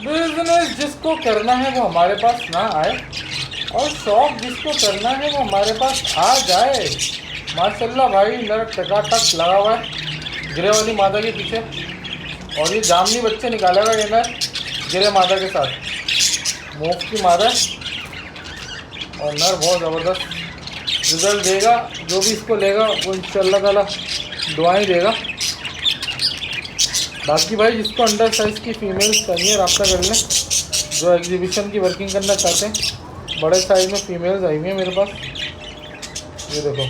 Business जिसको करना है वो हमारे पास ना आए, और शौक जिसको करना है वो हमारे पास आ जाए। माशाल्लाह भाई नर टकाटक लगा हुआ है गिरे वाली मादा के पीछे, और ये जामनी बच्चे निकालेगा ये नर गिरे मादा के साथ। मोफ की मादा और नर बहुत ज़बरदस्त रिजल्ट देगा। जो भी इसको लेगा वो इंशाल्लाह ताला दुआएं देगा। बाकी भाई जिसको अंडर साइज़ की फ़ीमेल्स चाहिए रब्ता कर लें, जो एग्जीबिशन की वर्किंग करना चाहते हैं। बड़े साइज़ में फ़ीमेल्स आई हुई हैं मेरे पास, ये देखो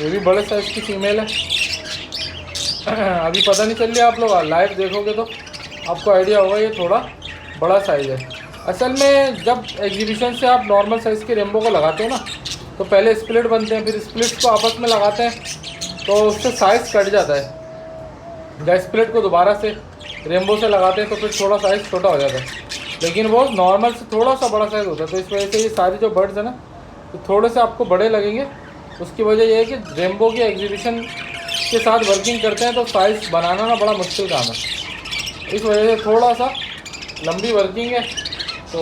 ये भी बड़े साइज़ की फ़ीमेल है। अभी पता नहीं चल रहा, आप लोग लाइव देखोगे तो आपको आइडिया होगा ये थोड़ा बड़ा साइज़ है। असल में जब एग्जीबिशन से आप नॉर्मल साइज़ के रेम्बो को लगाते हो ना, तो पहले स्प्लिट बनते हैं, फिर स्प्लिट्स को आपस में लगाते हैं तो उससे साइज़ कट जाता है। जब स्प्लिट को दोबारा से रेम्बो से लगाते हैं तो फिर थोड़ा साइज़ छोटा हो जाता है, लेकिन वो नॉर्मल से थोड़ा सा बड़ा साइज़ होता है। तो इस वजह से ये सारी जो बर्ड्स हैं ना तो थोड़े से आपको बड़े लगेंगे। उसकी वजह ये है कि रेम्बो की एग्जीबिशन के साथ वर्किंग करते हैं तो साइज़ बनाना ना बड़ा मुश्किल काम है। इस वजह से थोड़ा सा लंबी वर्किंग है। तो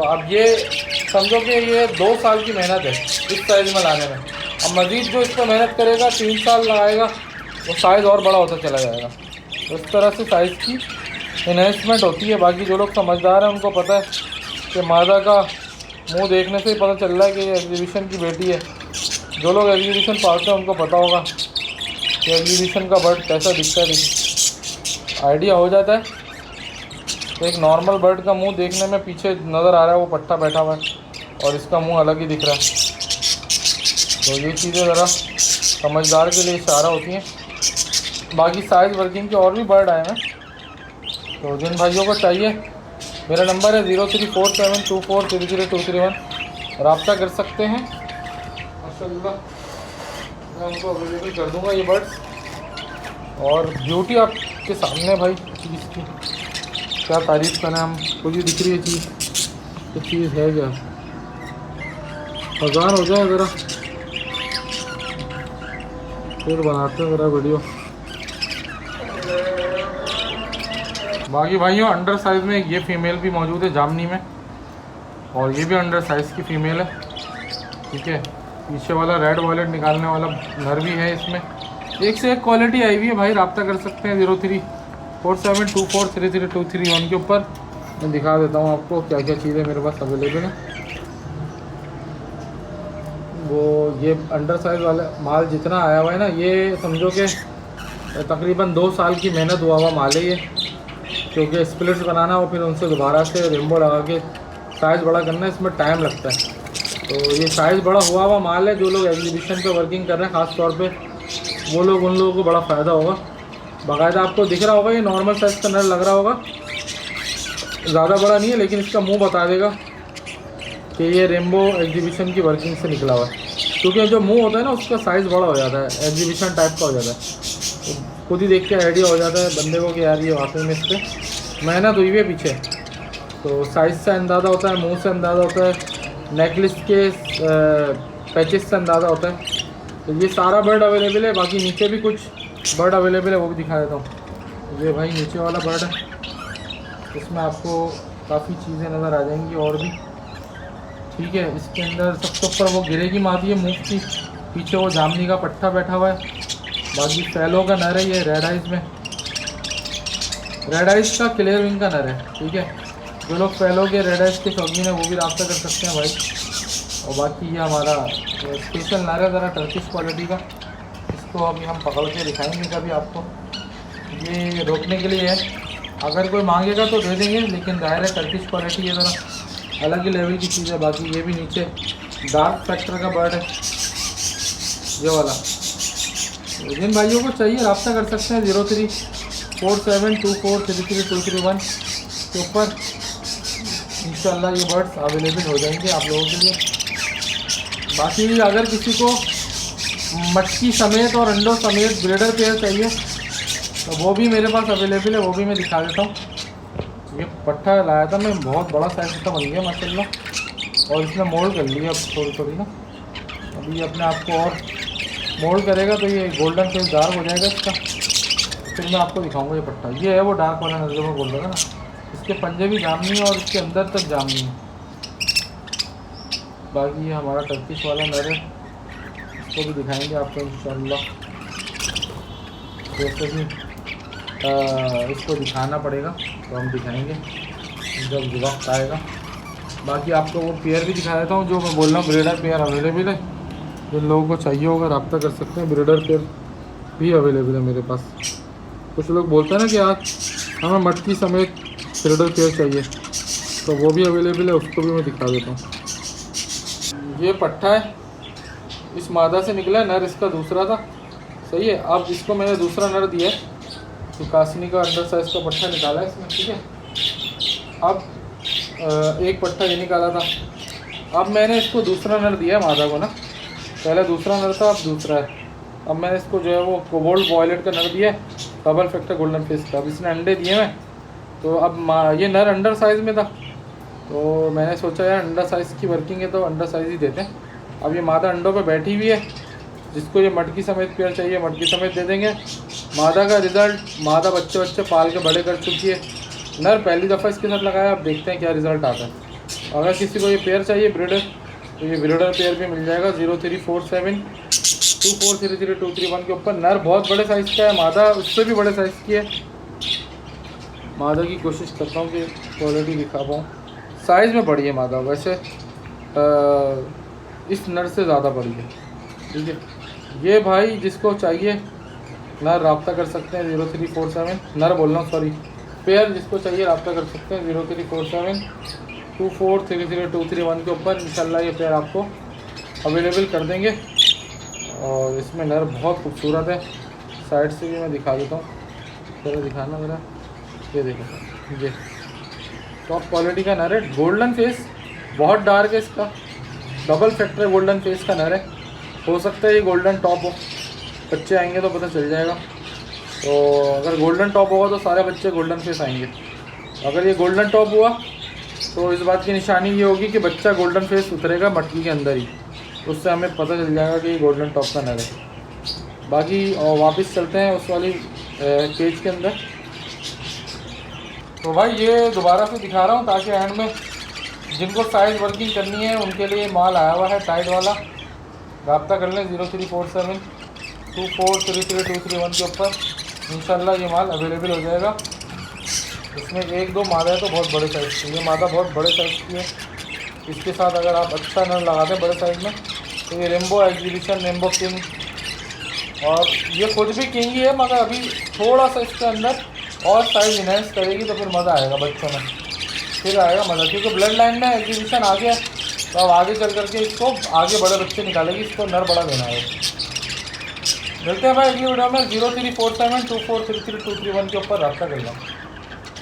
अब ये समझो कि ये 2 साल की मेहनत है इस साइज़ में लाने में। अब मज़ीद जो इस पर मेहनत करेगा 3 साल लगाएगा वो साइज़ और बड़ा होता चला जाएगा। तो इस तरह से साइज़ की इन्हेंसमेंट होती है। बाकी जो लोग समझदार हैं उनको पता है कि मादा का मुंह देखने से ही पता चल रहा है कि ये एग्जीबिशन की बेटी है। जो लोग एग्जीबिशन पालते हैं उनको पता होगा कि एग्जीबिशन का बर्ड कैसा दिखता है, आइडिया हो जाता है। तो एक नॉर्मल बर्ड का मुंह देखने में पीछे नज़र आ रहा है वो पट्टा बैठा हुआ है और इसका मुंह अलग ही दिख रहा है। तो ये चीज़ें ज़रा समझदार के लिए इशारा होती हैं। बाकी साइज़ वर्किंग के और भी बर्ड आए हैं, तो जिन भाइयों को चाहिए मेरा नंबर है 034724300231, रब्ता कर सकते हैं। माशाल्लाह मैं उनको अवेलेबल कर दूंगा ये बर्ड्स। और ब्यूटी आपके सामने भाई चीज़ की क्या तारीफ़ करना, हम मुझे दिख रही है चीज़ तो चीज़ है क्या। अजान हो जाए ज़रा फिर बनाते हैं ज़रा वीडियो। बाकी भाइयों अंडर साइज़ में ये फ़ीमेल भी मौजूद है जामनी में, और ये भी अंडर साइज़ की फ़ीमेल है। ठीक है, पीछे वाला रेड वॉलेट निकालने वाला नर भी है इसमें। एक से एक क्वालिटी आई हुई है भाई, रब्ता कर सकते हैं 034724333231 के ऊपर। मैं दिखा देता हूँ आपको क्या क्या चीज़ें मेरे पास अवेलेबल है। वो ये अंडर साइज़ वाला माल जितना आया हुआ है ना, ये समझो कि तकरीबन 2 साल की मेहनत हुआ माल है ये, क्योंकि स्प्लिट्स बनाना और फिर उनसे दोबारा से रेम्बो लगा के साइज़ बड़ा करना, इसमें टाइम लगता है। तो ये साइज़ बड़ा हुआ माल है। जो लोग एग्जीबिशन पे वर्किंग कर रहे हैं ख़ास तौर पे वो लोग, उन लोगों को बड़ा फ़ायदा होगा। बाकायदा आपको दिख रहा होगा ये नॉर्मल साइज़ का नर लग रहा होगा, ज़्यादा बड़ा नहीं है, लेकिन इसका मुंह बता देगा कि ये रेम्बो एग्जीबिशन की वर्किंग से निकला हुआ है। क्योंकि जो मुंह होता है ना उसका साइज़ बड़ा हो जाता है, एग्जीबिशन टाइप का हो जाता है। तो खुद ही देख के आइडिया हो जाता है बंदे को कि यार ये वाकई में इस पर मेहनत हुई है पीछे। तो साइज़ से अंदाज़ा होता है, मुंह से अंदाज़ा होता है, नेकलेस के पैचेस से अंदाज़ा होता है। तो ये सारा बर्ड अवेलेबल है। बाकी नीचे भी कुछ बर्ड अवेलेबल है, वो भी दिखा देता हूँ। ये भाई नीचे वाला बर्ड है, इसमें आपको काफ़ी चीज़ें नज़र आ जाएंगी और भी। ठीक है, इसके अंदर सबसे ऊपर वो गिरे की मादी है मुँह की, पीछे वो जामनी का पट्टा बैठा हुआ है। बाकी फैलो का नर है, ये रेड आइज़ में, रेड आइज़ का क्लियर विंग का नर है। ठीक है, जो लोग फैलो के रेड आइज़ के शौकीन है वो भी रब्ता कर सकते हैं भाई। और बाकी ये हमारा स्पेशल नर है ज़रा टर्किश क्वालिटी का, इसको अभी हम पकड़ के दिखाएंगे कभी आपको। ये रोकने के लिए है, अगर कोई मांगेगा तो दे देंगे, लेकिन ज़ाहिर है टर्किश क्वालिटी है ज़रा अलग ही लेवल की चीज़ है। बाकी ये भी नीचे डार्क फैक्टर का बर्ड है ये वाला। जिन भाइयों को चाहिए रब्ता कर सकते हैं 034724333231 के ऊपर। इंशाल्लाह ये बर्ड्स अवेलेबल हो जाएंगे आप लोगों के लिए। बाकी अगर किसी को मटकी समेत और अंडों समेत ब्रीडर पेयर चाहिए तो वो भी मेरे पास अवेलेबल है, वो भी मैं दिखा देता हूँ। ये पट्टा लाया था मैं, बहुत बड़ा साइज़ का बन गया माशाल्लाह, और इसने मोल्ड कर लिया अब थोड़ी थोड़ी ना। अभी अपने आप को और मोल्ड करेगा तो ये गोल्डन फेस डार्क हो जाएगा इसका, फिर मैं आपको दिखाऊंगा ये पट्टा। ये है वो डार्क वाला नजर में बोल रहा था ना, इसके पंजे भी जामनी है और इसके अंदर तक जामनी है। बाकी ये हमारा टर्किश वाला नर है, इसको भी दिखाएंगे आपको इंशाल्लाह। जैसे कि इसको दिखाना पड़ेगा तो हम दिखाएंगे जब वक्त आएगा। बाकी आपको वो पेयर भी दिखा देता हूँ जो मैं बोल रहा हूँ, ब्रीडर पेयर अवेलेबल है। जिन लोगों को चाहिए होगा रब्ता कर सकते हैं, ब्रीडर पेयर भी अवेलेबल है मेरे पास। कुछ लोग बोलते हैं ना कि आज हमें मटकी समेत ब्रीडर पेयर चाहिए, तो वो भी अवेलेबल है, उसको भी मैं दिखा देता हूँ। ये पट्ठा है, इस मादा से निकला है, नर इसका दूसरा था, सही है। अब इसको मैंने दूसरा नर दिया है, तो कासनी का अंडर साइज़ का पट्ठा निकाला है इसमें, ठीक है। अब एक पट्ठा ये निकाला था, अब मैंने इसको दूसरा नर दिया है मादा को ना, पहले दूसरा नर था अब दूसरा है। अब मैंने इसको जो है वो कोबोल्ट वॉयलेट का नर दिया है, डबल फैक्टर गोल्डन फेस का। अब इसने अंडे दिए मैं, तो अब ये नर अंडर साइज़ में था, तो मैंने सोचा यार अंडर साइज़ की वर्किंग है तो अंडर साइज़ ही देते हैं। अब ये मादा अंडों पे बैठी हुई है, जिसको ये मटकी समेत पेयर चाहिए मटकी समेत दे देंगे। मादा का रिज़ल्ट, मादा बच्चे पाल के बड़े कर चुकी है, नर पहली दफ़ा इसके साथ लगाया। अब देखते हैं क्या रिज़ल्ट आता है। अगर किसी को ये पेयर चाहिए ब्रीडर, तो ये ब्रीडर पेयर भी मिल जाएगा 0347 2433 231 के ऊपर। नर बहुत बड़े साइज़ का है, मादा उससे भी बड़े साइज़ की है। मादा की कोशिश करता हूँ कि क्वालिटी दिखा पाऊँ। साइज़ में बड़ी है मादा, वैसे इस नर से ज़्यादा बड़ी है, ठीक है। ये भाई जिसको चाहिए नर रब्ता कर सकते हैं 0347, नर बोल रहा हूँ सॉरी, पेयर जिसको चाहिए रब्ता कर सकते हैं 0347 2433 के ऊपर। इंशाल्लाह ये पेयर आपको अवेलेबल कर देंगे। और इसमें नर बहुत खूबसूरत है, साइड से भी मैं दिखा देता हूँ, चलो दिखाना मेरा। ये देखो, ये टॉप क्वालिटी का नर है, गोल्डन फेस बहुत डार्क है इसका, डबल फैक्टर गोल्डन फेस का नर है। हो सकता है ये गोल्डन टॉप हो, बच्चे आएंगे तो पता चल जाएगा। तो अगर गोल्डन टॉप होगा तो सारे बच्चे गोल्डन फेस आएंगे। अगर ये गोल्डन टॉप हुआ तो इस बात की निशानी ये होगी कि बच्चा गोल्डन फेस उतरेगा मटकी के अंदर ही, उससे हमें पता चल जाएगा कि ये गोल्डन टॉप का नर है। बाकी वापस चलते हैं उस वाली केज के अंदर। तो भाई ये दोबारा से दिखा रहा हूँ ताकि एंड में जिनको साइज़ वर्किंग करनी है उनके लिए माल आया हुआ है टाइट वाला। रब्ता कर लें 0347 2433 के ऊपर, इंशाल्लाह ये माल अवेलेबल हो जाएगा। इसमें एक दो मादा है तो बहुत बड़े साइज़ की, ये मादा बहुत बड़े साइज़ की है। इसके साथ अगर आप अच्छा नर लगा दें बड़े साइज़ में, तो ये रेम्बो एग्जीबिशन, रेम्बो किंग, और ये खुद भी किंग ही है, मगर अभी थोड़ा सा इसके अंदर और साइज़ इनहेंस करेगी तो फिर मज़ा आएगा बच्चों में, फिर आएगा मज़ा। क्योंकि ब्लड लाइन में एग्जीबिशन आ गया, तो अब आगे चल करके इसको आगे बड़े बच्चे निकालेगी, इसको नर बड़ा देना है। मिलते हैं भाई अगली वीडियो में 0347 2433 231 के ऊपर रब्ता कर लो।